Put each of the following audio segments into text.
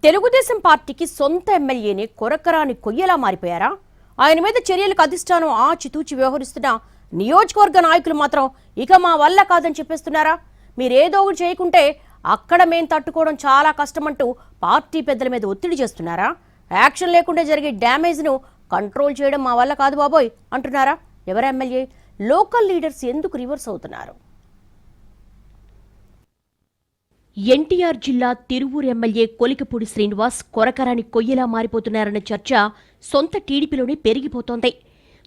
తెలుగుదేశం పార్టీకి సొంత ఎమ్మెల్యేని కొరకరాని కొయ్యలా మారిపోయారా? ఆయన మీద చర్యలకు అధిష్టానం ఆచితూచి వ్యవహరిస్తున్న నియోజకవర్గ నాయకులు మాత్రం ఇక మా వల్ల కాదని చెప్పేస్తున్నారా? మీరేదో ఒకటి చేయకుంటే అక్కడ మేం తట్టుకోవడం చాలా కష్టమంటూ పార్టీ పెద్దల మీద ఒత్తిడి చేస్తున్నారా? యాక్షన్ లేకుండా జరిగే డ్యామేజ్ను కంట్రోల్ చేయడం మా వల్ల కాదు బాబోయ్ అంటున్నారా? ఎవరు ఎమ్మెల్యే? లోకల్ లీడర్స్ ఎందుకు రివర్స్ అవుతున్నారు? ఎన్టీఆర్ జిల్లా తిరువూరు ఎమ్మెల్యే కొలికపూడి శ్రీనివాస్ కొరకరాని కొయ్యలా మారిపోతున్నారన్న చర్చ సొంత టీడీపీలోనే పెరిగిపోతోంది.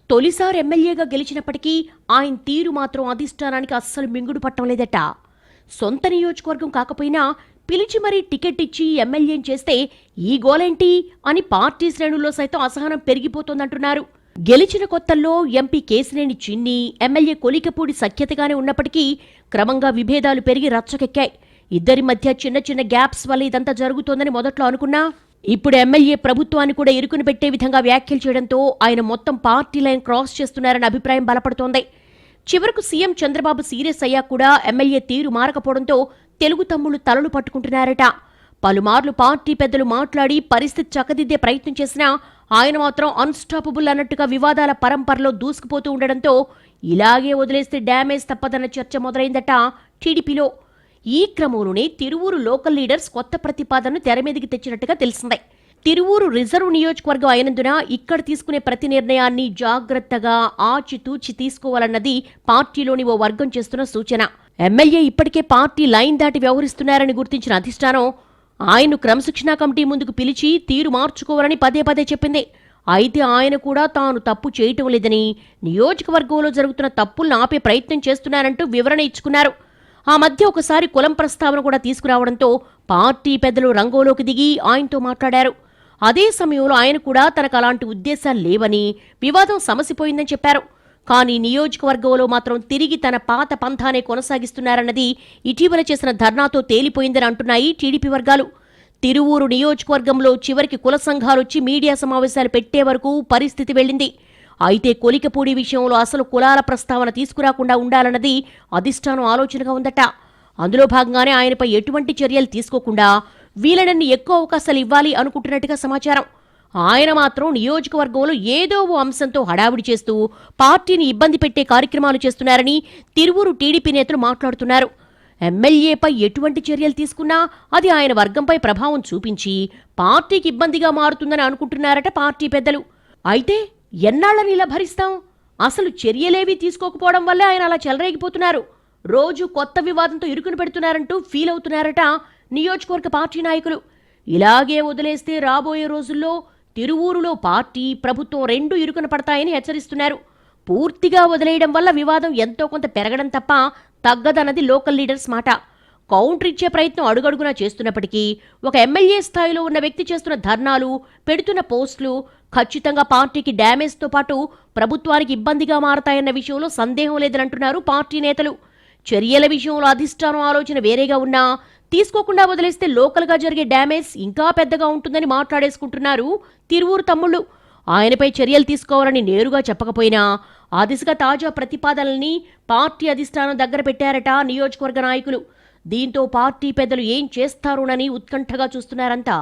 తొలిసారి ఎమ్మెల్యేగా గెలిచినప్పటికీ ఆయన తీరు మాత్రం అధిష్టానానికి అస్సలు మింగుడు పట్టం లేదట. సొంత నియోజకవర్గం కాకపోయినా పిలిచి మరీ టికెట్ ఇచ్చి ఎమ్మెల్యేని చేస్తే ఈ గోలేంటి అని పార్టీ శ్రేణుల్లో సైతం అసహనం పెరిగిపోతోందంటున్నారు. గెలిచిన కొత్తల్లో ఎంపీ కేశినేని చిన్ని, ఎమ్మెల్యే కొలికపూడి సఖ్యతగానే ఉన్నప్పటికీ క్రమంగా విభేదాలు పెరిగి రచ్చకెక్కాయి. ఇద్దరి మధ్య చిన్న చిన్న గ్యాప్స్ వల్ల ఇదంతా జరుగుతోందని మొదట్లో అనుకున్నా, ఇప్పుడు ఎమ్మెల్యే ప్రభుత్వాన్ని కూడా ఇరుకుని పెట్టే విధంగా వ్యాఖ్యలు చేయడంతో ఆయన మొత్తం పార్టీ లైన్ క్రాస్ చేస్తున్నారన్న అభిప్రాయం బలపడుతోంది. చివరకు సీఎం చంద్రబాబు సీరియస్ అయ్యా కూడా ఎమ్మెల్యే తీరు మారకపోవడంతో తెలుగు తమ్ముళ్లు తలలు పట్టుకుంటున్నారట. పలుమార్లు పార్టీ పెద్దలు మాట్లాడి పరిస్థితి చక్కదిద్దే ప్రయత్నం చేసినా ఆయన మాత్రం అన్స్టాపబుల్ అన్నట్టుగా వివాదాల పరంపరలో దూసుకుపోతూ ఉండడంతో ఇలాగే వదిలేస్తే డ్యామేజ్ తప్పదన్న చర్చ మొదలైందట టీడీపీలో. ఈ క్రమంలోనే తిరువూరు లోకల్ లీడర్స్ కొత్త ప్రతిపాదనను తెరమీదికి తెచ్చినట్టుగా తెలిసింది. తిరువూరు రిజర్వ్ నియోజకవర్గం అయినందున ఇక్కడ తీసుకునే ప్రతి నిర్ణయాన్ని జాగ్రత్తగా ఆచితూచి తీసుకోవాలన్నది పార్టీలోని ఓ వర్గం చేస్తున్న సూచన. ఎమ్మెల్యే ఇప్పటికే పార్టీ లైన్ దాటి వ్యవహరిస్తున్నారని గుర్తించిన అధిష్టానం ఆయన్ను క్రమశిక్షణా కమిటీ ముందుకు పిలిచి తీరు మార్చుకోవాలని పదే పదే చెప్పింది. అయితే ఆయన కూడా తాను తప్పు చేయటం లేదని, నియోజకవర్గంలో జరుగుతున్న తప్పులను ఆపే ప్రయత్నం చేస్తున్నారంటూ వివరణ ఇచ్చుకున్నారు. ఆ మధ్య ఒకసారి కులం ప్రస్తావన కూడా తీసుకురావడంతో పార్టీ పెద్దలు రంగంలోకి దిగి ఆయనతో మాట్లాడారు. అదే సమయంలో ఆయన కూడా తనకు అలాంటి ఉద్దేశాలు లేవని, వివాదం సమసిపోయిందని చెప్పారు. కానీ నియోజకవర్గంలో మాత్రం తిరిగి తన పాత పంథానే కొనసాగిస్తున్నారన్నది ఇటీవల చేసిన ధర్నాతో తేలిపోయిందని అంటున్నాయి టీడీపీ వర్గాలు. తిరువూరు నియోజకవర్గంలో చివరికి కుల సంఘాలొచ్చి మీడియా సమావేశాలు పెట్టే వరకు పరిస్థితి వెళ్ళింది. అయితే కొలికపూడి విషయంలో అసలు కులాల ప్రస్తావన తీసుకురాకుండా ఉండాలన్నది అధిష్టానం ఆలోచనగా ఉందట. అందులో భాగంగానే ఆయనపై ఎటువంటి చర్యలు తీసుకోకుండా వీలనన్ని ఎక్కువ అవకాశాలు ఇవ్వాలి అనుకుంటున్నట్టుగా సమాచారం. ఆయన మాత్రం నియోజకవర్గంలో ఏదో ఓ అంశంతో హడావుడి చేస్తూ పార్టీని ఇబ్బంది పెట్టే కార్యక్రమాలు చేస్తున్నారని తిరువూరు టీడీపీ నేతలు మాట్లాడుతున్నారు. ఎమ్మెల్యేపై ఎటువంటి చర్యలు తీసుకున్నా అది ఆయన వర్గంపై ప్రభావం చూపించి పార్టీకి ఇబ్బందిగా మారుతుందని అనుకుంటున్నారట పార్టీ పెద్దలు. అయితే ఎన్నాళ్ళని ఇలా భరిస్తాం? అసలు చర్యలేవీ తీసుకోకపోవడం వల్లే ఆయన అలా చెలరేగిపోతున్నారు. రోజు కొత్త వివాదంతో ఇరుకుని పెడుతున్నారంటూ ఫీల్ అవుతున్నారట నియోజకవర్గ పార్టీ నాయకులు. ఇలాగే వదిలేస్తే రాబోయే రోజుల్లో తిరువూరులో పార్టీ, ప్రభుత్వం రెండూ ఇరుకున పడతాయని హెచ్చరిస్తున్నారు. పూర్తిగా వదిలేయడం వల్ల వివాదం ఎంతో కొంత పెరగడం తప్ప తగ్గదన్నది లోకల్ లీడర్స్ మాట. కౌంటర్ ఇచ్చే ప్రయత్నం అడుగడుగునా చేస్తున్నప్పటికీ ఒక ఎమ్మెల్యే స్థాయిలో ఉన్న వ్యక్తి చేస్తున్న ధర్నాలు, పెడుతున్న పోస్టులు ఖచ్చితంగా పార్టీకి డ్యామేజ్తో పాటు ప్రభుత్వానికి ఇబ్బందిగా మారతాయన్న విషయంలో సందేహం లేదనంటున్నారు పార్టీ నేతలు. చర్యల విషయంలో అధిష్టానం ఆలోచన వేరేగా ఉన్నా తీసుకోకుండా వదిలేస్తే లోకల్గా జరిగే డ్యామేజ్ ఇంకా పెద్దగా ఉంటుందని మాట్లాడేసుకుంటున్నారు తిరువూరు తమ్ముళ్ళు. ఆయనపై చర్యలు తీసుకోవాలని నేరుగా చెప్పకపోయినా ఆ దిశగా తాజా ప్రతిపాదనల్ని పార్టీ అధిష్టానం దగ్గర పెట్టారట నియోజకవర్గ నాయకులు. దీంతో పార్టీ పెద్దలు ఏం చేస్తారోనని ఉత్కంఠగా చూస్తున్నారంతా.